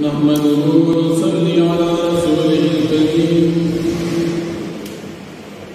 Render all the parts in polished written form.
نحمده ونصلي على رسوله الكريم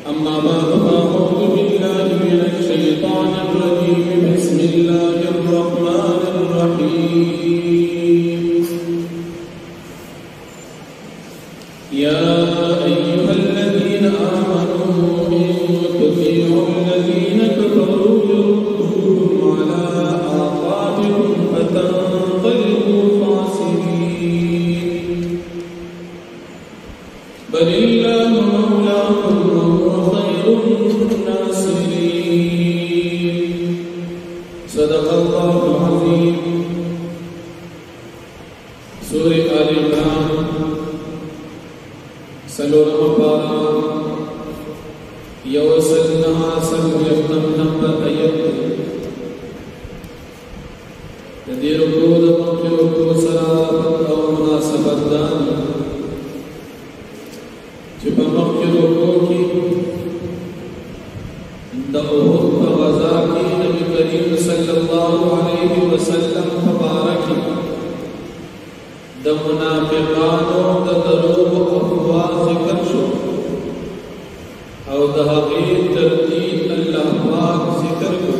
أما بعد فأعوذ بالله من الشيطان الرجيم بسم الله الرحمن الرحيم يا أيها الذين آمنوا إن تطيعوا الذين كفروا يردوكم على أعقابكم فتنقلبوا خاسرين بل الله مولاكم وهو خير الناصرين صدق الله العظيم. سورة آل عمران سلورم پارا یوسلنها سلویتم نمبر آیت دی رکو دمکی رکو سرابت او مناسبت دانی چپا مکی رکو کی دا احد پا غزا کی نبی کریم صلی اللہ علیہ وسلم مبارکی دا منافقانو دا دروب افواه ذکر شو او دا حقیق تردید اللہ پاک ذکر کو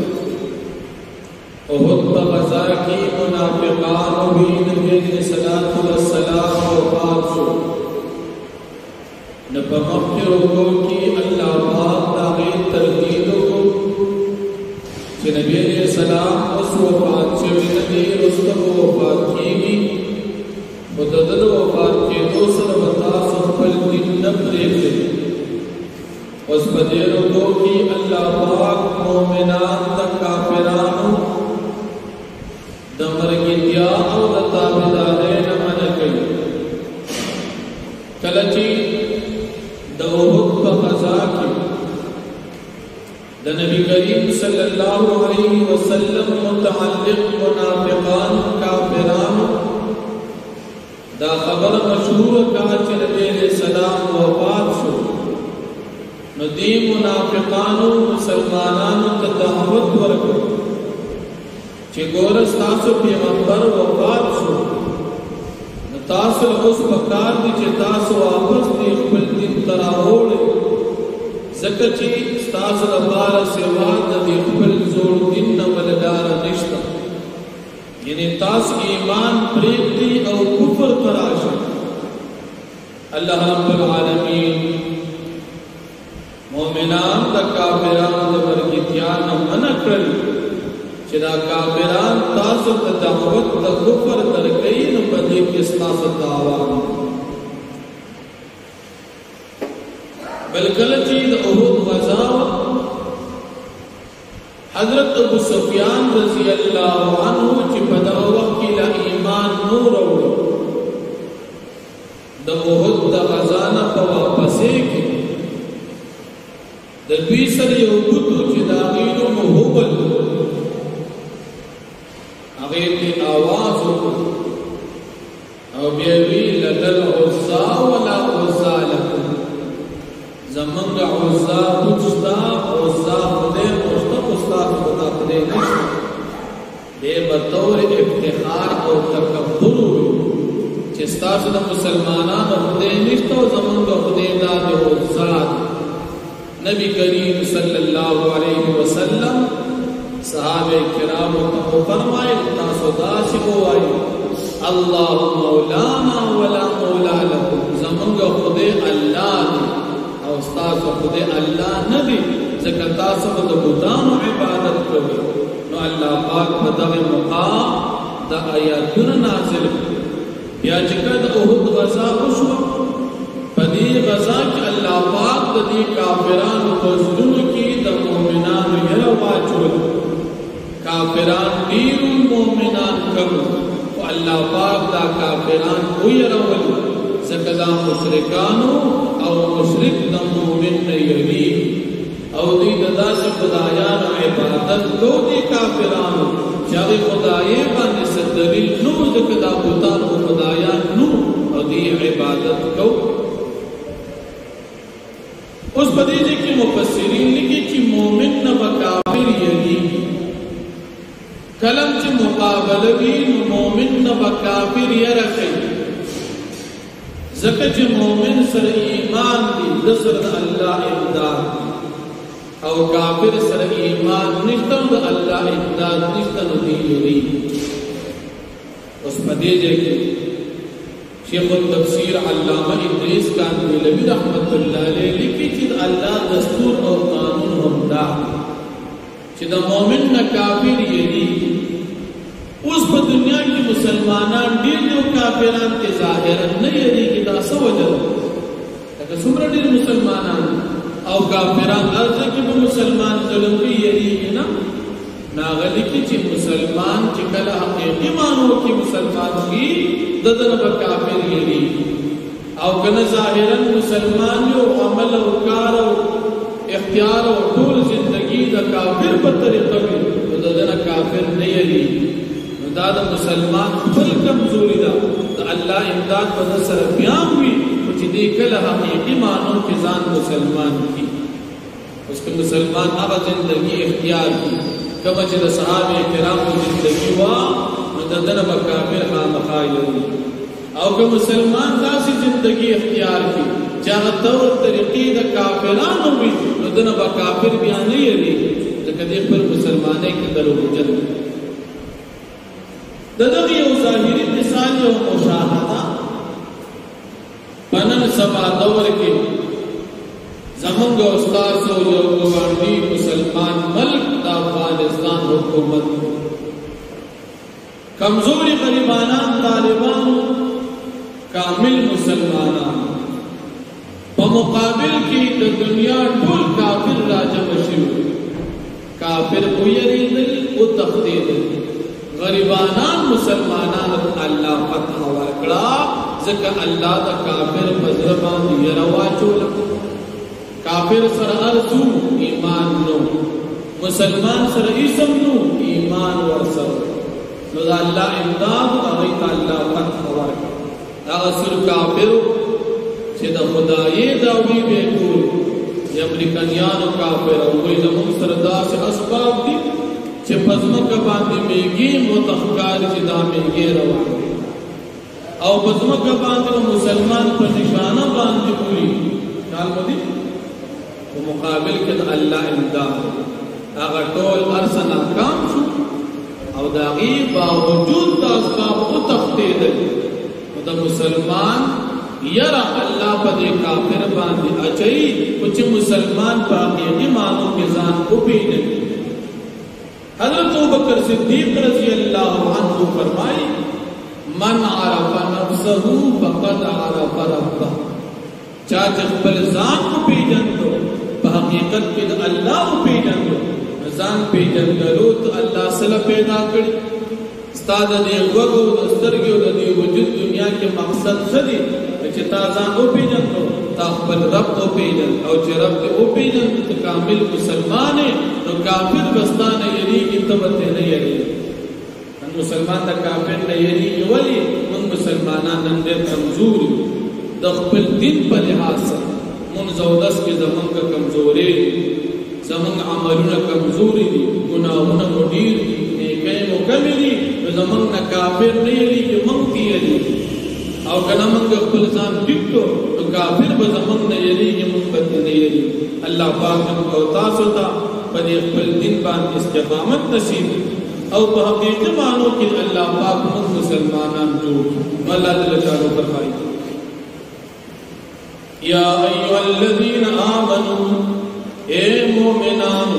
احد پا غزا کی منافقانو بھی نبی علیہ السلام وفات شو نپا مخیرو کو کی اللہ پاک دا حقیق تردیدو کو چی نبی علیہ السلام اس وفات شوی نبی رستم وفات کی گی مددل وفات کے دوسر بتاس خپل دین نبرے دے اس بدیرو کو کی اللہ پاک مومنان دا کافرانو دا مرگیدیا او دا تابدارین منکل کلچی دا احد پا غزا کی دا نبی کریم صلی اللہ علیہ وسلم متعلق منافقان کافرانو دا خبر مشہور کہا چی نبی علیہ السلام وفات شو نو دی منافقانو مسلمانانو تا دعوت ورکو چی گورس تاسو پیغمبر وفات شو نو تاسو اس پکار دی چی تاسو واپس دی خپل دین تراوڑے زکر چی تاسو لبارا سواد دی خپل زور دین نولدار نشتا یعنی تاس ایمان پریتی او کفر تراشا اللہ رب العالمین مومنان دا کافران دا مرگیتیان منع کر چدا کافران تاسو دا دعوت دا کفر ترکین بدی کس تاسو دعوان بلکل چید احد غزا حضرت ابو سفیان رضی اللہ عنہ چی پدا وقتی لا ایمان نور اوڑی دا احد دا غزانا پا واپسے کی دا دوی سر یو کتو چی دا غیلو محبل اغیتی آواز ہو او بیوی لدل عزا ولا عزا لکن زمانگ عزا کچھتا عزا خدے استاد خدا خدے نشت بے بطور افتخار او تکبر ہوئی چستاس دا مسلمانان خدے نشت و زمان کا خدے دا دے عزاد نبی کریم صلی اللہ علیہ وسلم صحابہ کرام کو فرمائے تاسو داسی کو آئی اللہ مولانا ولا مولا لکم زمان کا خدے اللہ دے او استاس خدے اللہ نبی ذکر تاسو دا بودانو عبادت کوئی نو اللہ پاک بدغ مقام دا آیاتون نازل یا چکر دا احد غزا خوشوا پدی غزا کی اللہ پاک دا دی کافران تزدن کی دا مومنان یروا چول کافران دیرو مومنان کم و اللہ پاک دا کافران یرول ذکر دا مشرکانو او مشرک دا مومن یری او دی ددا سے خدایان عبادت دو دی کافرانو چاہی خدای بانی سے دلیل نو دکدا بوتان کو خدایان نو او دی عبادت کو اس بدیجے کی مفسرین لکھی چی مومن نبا کافر یلی کلم چی مقابلوی مومن نبا کافر یرکی ځکه چې مؤمن سره ایمان دی د سره الله امداد او کافر سره ایمان نشته د الله امداد نشته نو دی لري. اوس په دې ځای کې شیخ التفسیر علامه ادریس کاندولوی رحمت الله علیه لیکي چې الله دستور او قانون هم دا چې د مؤمن نه کافر یری. اوس په دنیا کې مسلمانان ډېر دي او کافران کې ظاهرا نه یری کې دا څه وجه ده؟ لکه څومره ډېر مسلمانان او کافران هلته کې به مسلمان ظلم کوي یریږي نه. ناغلی کې چې مسلمان چې کله حقیقي معنو کې مسلمان وي د ده نه به کافر یریږي او کنه ظاهرا مسلمان یو عمل او کار او اختیار او ټول زندگی د کافر په طریقه وي نو د ده نه کافر نه یریږي. نو دا د مسلمان خپل کمزوري ده د الله امداد په ده سره بیا وي چې دې کله حقیقي معنو کې ځان مسلمان کړي. اوس که مسلمان هغه زندگی اختیار کړي کله چې د صحابه کرامو زندگی وا نو د ده نه به کافر خامخا یریږي. او که مسلمان داسې زندگی اختیار کړي چې هغه طور طریقې د کافرانو وي نو د ده نه به کافر بیا نه یریږي ځکه دې خپل مسلمانۍ کې دروغجن دی. د دغه یو ظاهري مثال یو مشاهده په نن سبا دور کې زمونږ استاد او یو ګاونډي مسلمان ملک د افغانستان حکومت کمزوري غریبانان طالبانو کامل مسلمانان په مقابل کې د دنیا ټول کافر راجم شوي. کافر ویریدل او تختیدل غریبانان مسلمانان الله فتح ورکړه ځکه الله د کافر په زړه باندې یره واچوله. کافر سره ارزو ایمان نو مسلمان سره اسم نو ایمان ورسره نو دا الله امداد هغه ته الله فتح ورکړه. هغه سر کافر چې د خدای داوی به ټول د امریکایانو کافر او وایي زموږ سره داسې اسباب دي چې په ځمکه باندې میږي متخکار چې دا میږي روان او په ځمکه باندې مسلمان په نشانه باندې پوری خیال مو دي په مقابل کې د الله امداد هغه ټول ارسه ناکام شو او د هغې باوجود د اسباب وتښتېدل نو د مسلمان یره الله په دې کافر باندې اچوي خو چې مسلمان په حقیقي معنو کې ځان وپېژني. حضرت ابوبکر صدیق رضی اللہ عنہ فرمائی من عرف نفسه فقد عرف ربه. چاچ خپل ځان کو پیژندو په حقیقت کې د الله کو پیژندو ځان پیژندلو ته الله سره پیدا کړی. استاد دې وګو د سترګو د دې وجود دنیا کې مقصد څه دی چې تا ځان کو پیژندو تا خپل رب کو پیژن او چې رب ته کو پیژن ته کامل مسلمان نو کافر بستانه یریږي ته ورته نه یریږي. مسلمان د کافر نه یریږي ولی موږ مسلمانان نن ډېر کمزور یو د خپل دین په لحاظ سره موږ زودس کې زمونږ کمزوري زمونږ عملونه کمزوري دي ګناهونه مو ډېر دي نیکۍ مو کمې دي نو زمونږ نه کافر نه یریږي موږ دې یریږي او کله موږ خپل ځان ټیټ کړو نو کافر به زمونږ نه یریږي موږ به نه یریږي. الله پاک موږ او تاسو ته په دې خپل دین باندې استقامت نصیب او په حقیقي معنو کې الله پاک موږ مسلمانان جوړ الله تعالی تعالی فرمایي یا ایها الذین آمنوا اے مومنان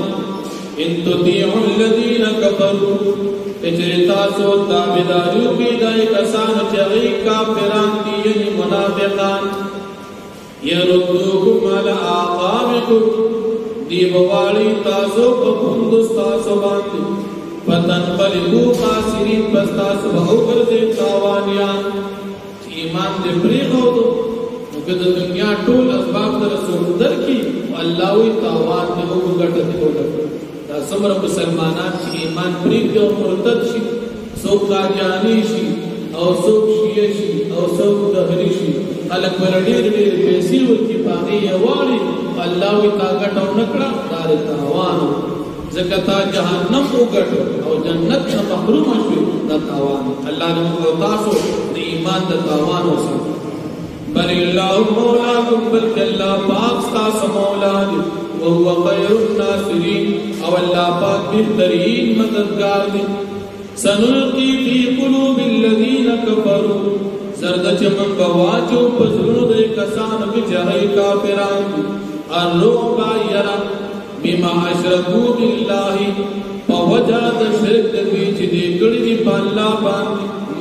ان تطیعوا الذین کفروا اجرتا سو تابعداریو کی دای کسان چې هغه کافران دي یعنی منافقان يردوكم على اعقابكم دی بوالی تاسو په پوند تاسو باندې فتنقلبوا خاسرین پس تاسو به وګرځئ تاوانیان. ایمان دې پرېښود نو که د دنیا ټول اسباب در رسول درکړي الله وی تاوان دې وګټه. دا څومره مسلمانان چې ایمان پرېږدي او مرتد شي څوک قادیاني شي او څوک شیعه شي او څوک دهري شي خلک به ډېر ډېر پیسې ورکړي په هغې یې واړي الله وی تا ګټه ونه کړه دا د تاوان ځکه تا جهنم وګټو او جنت نه محرومه شوې دا تاوان. الله دې موږ او تاسو د ایمان د تاوان وساتي. بل الله مولاكم بلک اللہ پاک ستاسو مولا دی وهو خیر الناصرین او اللہ پاک بہترین مددگار دی سنلقی فی قلوب الذین کفروا زرد چمن بواچو پزرون دے کسان بجہی کافران الرعب یرا بما اشرکو باللہ فوجاد شرک دویچ دی گڑی دی پالا بان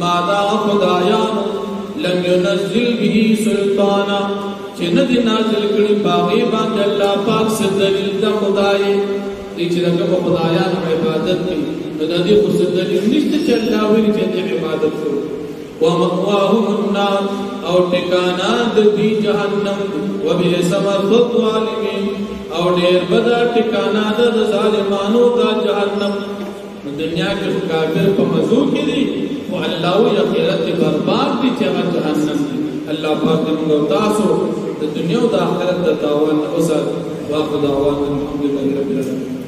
مادا خدایان لم ينزل به سلطانا چند دی نازل کڑی باغی باند اللہ پاک سے دلیل دا خدای دیچی رکم خدایان عبادت کی ندا دی خود سے دلیل نشت چلاوی چند عبادت کرو وَمَأْوَاهُمُ النَّارُ او ٹکانات دی جہنم وَبِئْسَ مَثْوَى الظَّالِمِينَ او ډیر بدا ٹکانات د ظالمانو دا جہنم دنیا کے کافر په مزو کې دي او الله او آخرت برباد دي چې هغه جهنم دي الله پاک موږ تاسو د دنیا او د آخرت د تاوان اوسه واخذ دعوانا الحمد لله رب العالمين